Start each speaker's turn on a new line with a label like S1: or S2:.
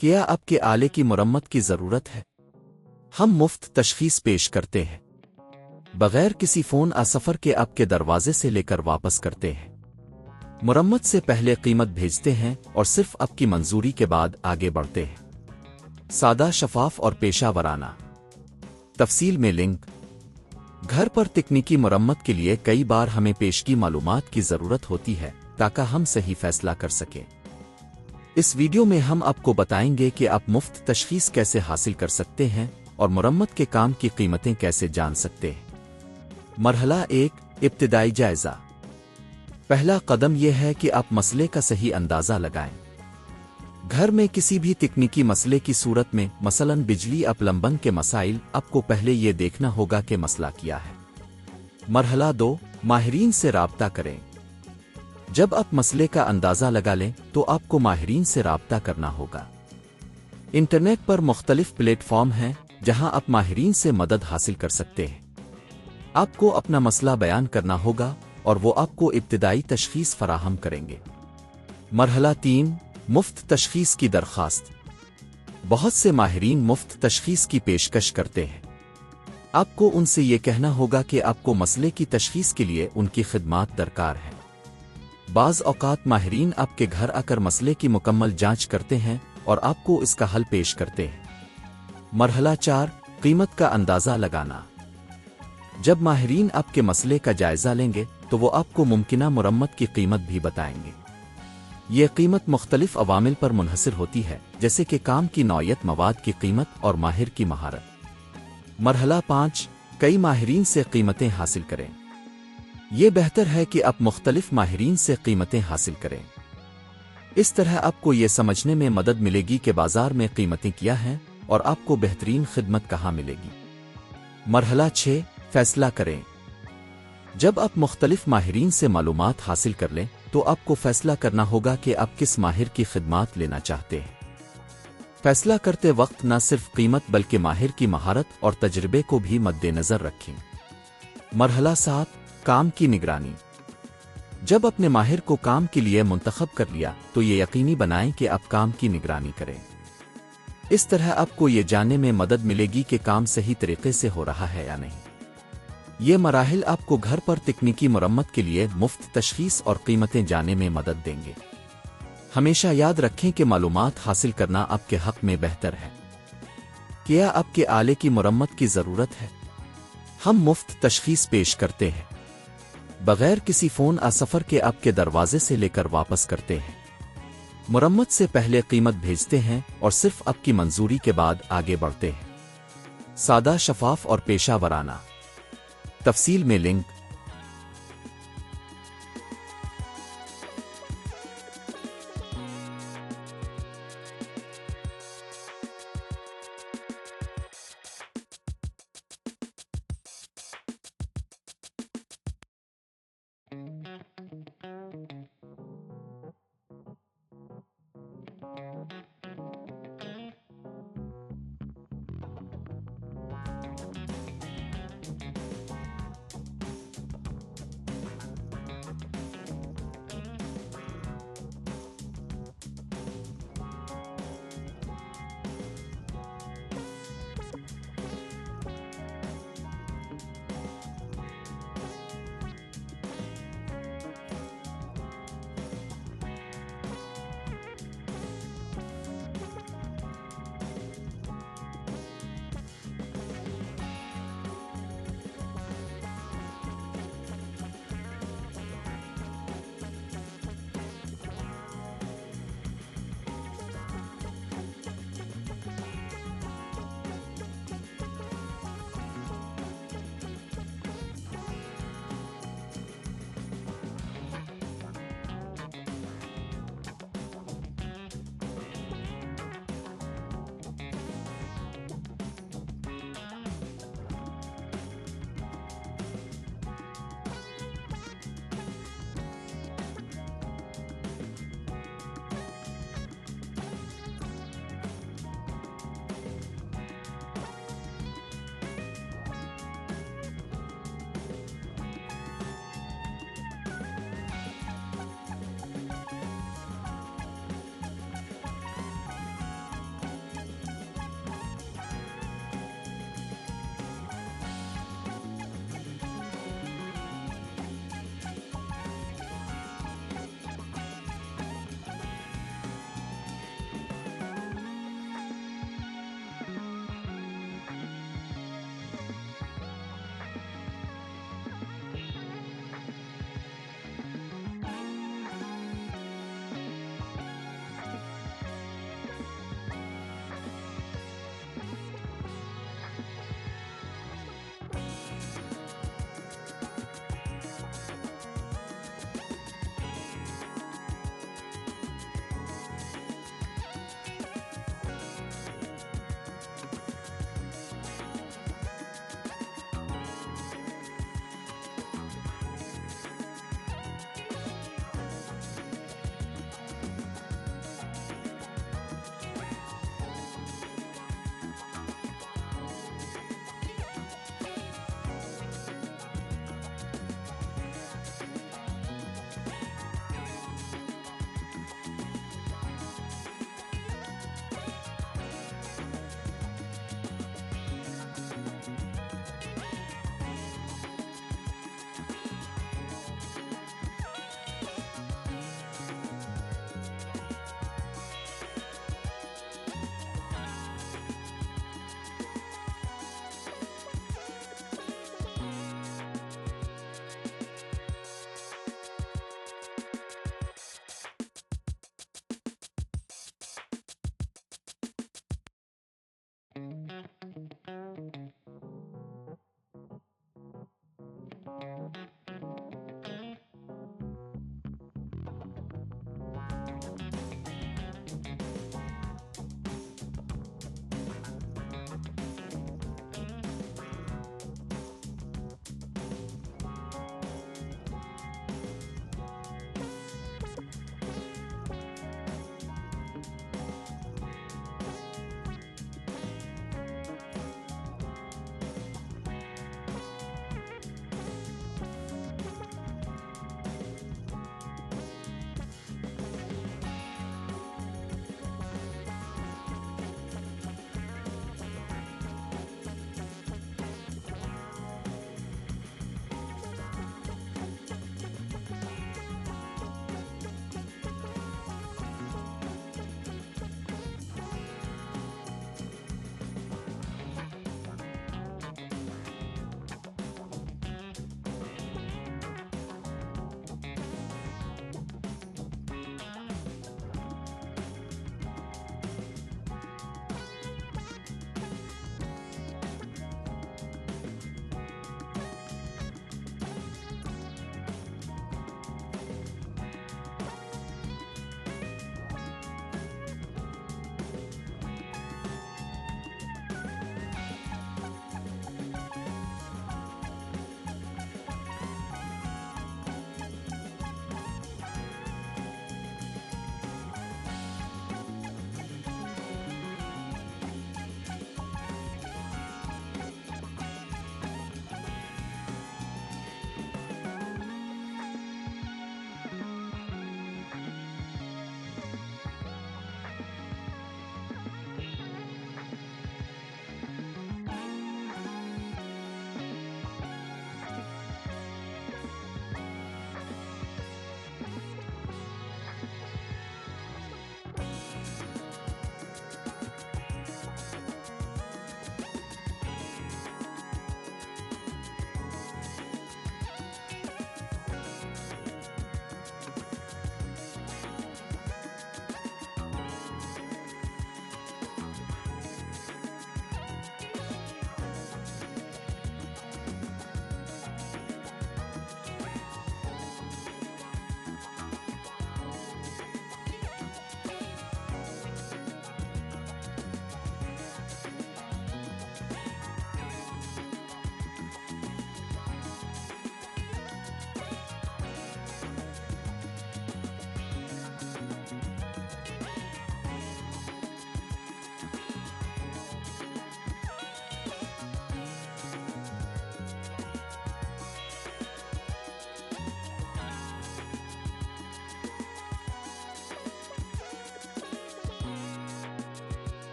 S1: کیا آپ کے آلے کی مرمت کی ضرورت ہے؟ ہم مفت تشخیص پیش کرتے ہیں، بغیر کسی فون سفر کے آپ کے دروازے سے لے کر واپس کرتے ہیں۔ مرمت سے پہلے قیمت بھیجتے ہیں اور صرف آپ کی منظوری کے بعد آگے بڑھتے ہیں۔ سادہ، شفاف اور پیشہ ورانہ۔ تفصیل میں لنک۔ گھر پر تکنیکی مرمت کے لیے کئی بار ہمیں پیشگی معلومات کی ضرورت ہوتی ہے تاکہ ہم صحیح فیصلہ کر سکیں۔ اس ویڈیو میں ہم آپ کو بتائیں گے کہ آپ مفت تشخیص کیسے حاصل کر سکتے ہیں اور مرمت کے کام کی قیمتیں کیسے جان سکتے ہیں۔ مرحلہ 1، ابتدائی جائزہ۔ پہلا قدم یہ ہے کہ آپ مسئلے کا صحیح اندازہ لگائیں۔ گھر میں کسی بھی تکنیکی مسئلے کی صورت میں، مثلاً بجلی پلمبنگ کے مسائل، آپ کو پہلے یہ دیکھنا ہوگا کہ مسئلہ کیا ہے۔ مرحلہ 2، ماہرین سے رابطہ کریں۔ جب آپ مسئلے کا اندازہ لگا لیں تو آپ کو ماہرین سے رابطہ کرنا ہوگا۔ انٹرنیٹ پر مختلف پلیٹ فارم ہیں جہاں آپ ماہرین سے مدد حاصل کر سکتے ہیں۔ آپ کو اپنا مسئلہ بیان کرنا ہوگا اور وہ آپ کو ابتدائی تشخیص فراہم کریں گے۔ مرحلہ 3، مفت تشخیص کی درخواست۔ بہت سے ماہرین مفت تشخیص کی پیشکش کرتے ہیں۔ آپ کو ان سے یہ کہنا ہوگا کہ آپ کو مسئلے کی تشخیص کے لیے ان کی خدمات درکار ہیں۔ بعض اوقات ماہرین آپ کے گھر آ کر مسئلے کی مکمل جانچ کرتے ہیں اور آپ کو اس کا حل پیش کرتے ہیں۔ مرحلہ 4، قیمت کا اندازہ لگانا۔ جب ماہرین آپ کے مسئلے کا جائزہ لیں گے تو وہ آپ کو ممکنہ مرمت کی قیمت بھی بتائیں گے۔ یہ قیمت مختلف عوامل پر منحصر ہوتی ہے، جیسے کہ کام کی نوعیت، مواد کی قیمت اور ماہر کی مہارت۔ مرحلہ 5، کئی ماہرین سے قیمتیں حاصل کریں۔ یہ بہتر ہے کہ آپ مختلف ماہرین سے قیمتیں حاصل کریں۔ اس طرح آپ کو یہ سمجھنے میں مدد ملے گی کہ بازار میں قیمتیں کیا ہیں اور آپ کو بہترین خدمت کہاں ملے گی۔ مرحلہ 6، فیصلہ کریں۔ جب آپ مختلف ماہرین سے معلومات حاصل کر لیں تو آپ کو فیصلہ کرنا ہوگا کہ آپ کس ماہر کی خدمات لینا چاہتے ہیں۔ فیصلہ کرتے وقت نہ صرف قیمت بلکہ ماہر کی مہارت اور تجربے کو بھی مد نظر رکھیں۔ مرحلہ 7، کام کی نگرانی۔ جب اپنے ماہر کو کام کے لیے منتخب کر لیا تو یہ یقینی بنائیں کہ آپ کام کی نگرانی کریں۔ اس طرح آپ کو یہ جاننے میں مدد ملے گی کہ کام صحیح طریقے سے ہو رہا ہے یا نہیں۔ یہ مراحل آپ کو گھر پر تکنیکی مرمت کے لیے مفت تشخیص اور قیمتیں جاننے میں مدد دیں گے۔ ہمیشہ یاد رکھیں کہ معلومات حاصل کرنا آپ کے حق میں بہتر ہے۔ کیا آپ کے آلے کی مرمت کی ضرورت ہے؟ ہم مفت تشخیص پیش کرتے ہیں، بغیر کسی فون سفر کے آپ کے دروازے سے لے کر واپس کرتے ہیں۔ مرمت سے پہلے قیمت بھیجتے ہیں اور صرف آپ کی منظوری کے بعد آگے بڑھتے ہیں۔ سادہ، شفاف اور پیشہ ورانہ۔ تفصیل میں لنک۔